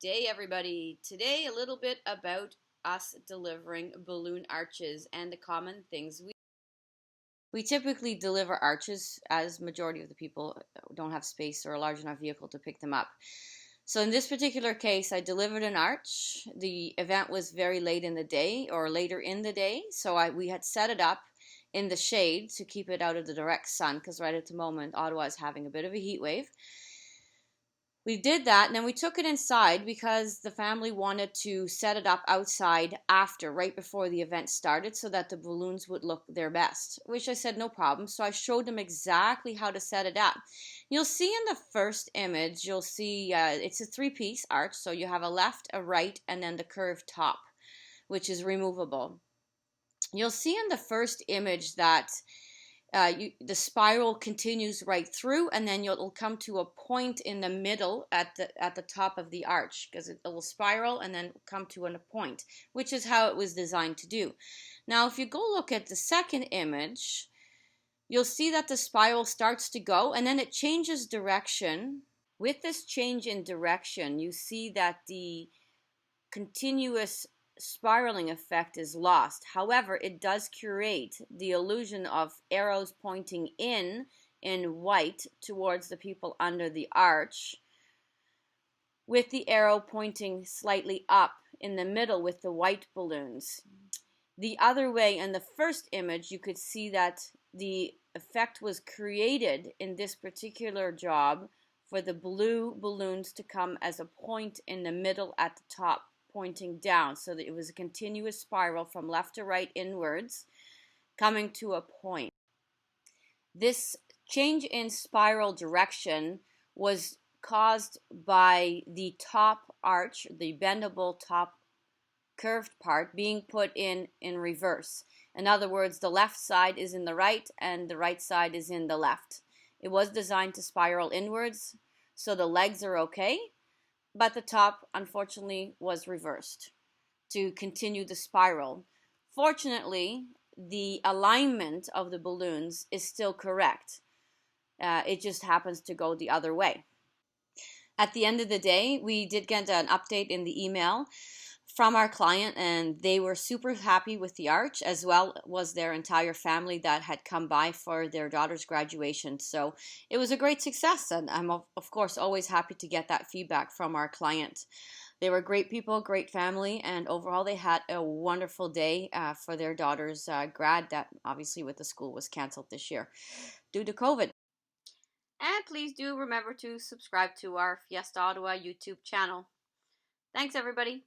day, everybody. Today, a little bit about us delivering balloon arches and the common things we typically deliver arches, as majority of the people don't have space or a large enough vehicle to pick them up. So in this particular case, I delivered an arch. The event was very late in the day or later in the day, so we had set it up in the shade to keep it out of the direct sun, because right at the moment Ottawa is having a bit of a heat wave. We did that, and then we took it inside because the family wanted to set it up outside after, right before the event started, so that the balloons would look their best, which I said no problem. So I showed them exactly how to set it up. You'll see in the first image, you'll see it's a three-piece arch, so you have a left, a right, and then the curved top, which is removable. You'll see in the first image that the spiral continues right through, and then you'll come to a point in the middle at the top of the arch, because it will spiral and then come to a point, which is how it was designed to do. Now, if you go look at the second image, you'll see that the spiral starts to go, and then it changes direction. With this change in direction, you see that the continuous spiraling effect is lost. However, it does create the illusion of arrows pointing in white towards the people under the arch, with the arrow pointing slightly up in the middle with the white balloons. The other way, in the first image, you could see that the effect was created in this particular job for the blue balloons to come as a point in the middle at the top, pointing down, so that it was a continuous spiral from left to right inwards, coming to a point. This change in spiral direction was caused by the top arch, the bendable top curved part, being put in reverse. In other words, the left side is in the right and the right side is in the left. It was designed to spiral inwards, so the legs are okay, but the top, unfortunately, was reversed to continue the spiral. Fortunately, the alignment of the balloons is still correct. It just happens to go the other way. At the end of the day, we did get an update in the email from our client, and they were super happy with the arch, as well was their entire family that had come by for their daughter's graduation. So it was a great success, and I'm of course always happy to get that feedback from our client. They were great people, great family, and overall they had a wonderful day for their daughter's grad, that obviously with the school was canceled this year due to COVID. And please do remember to subscribe to our Fiesta Ottawa YouTube channel. Thanks, everybody.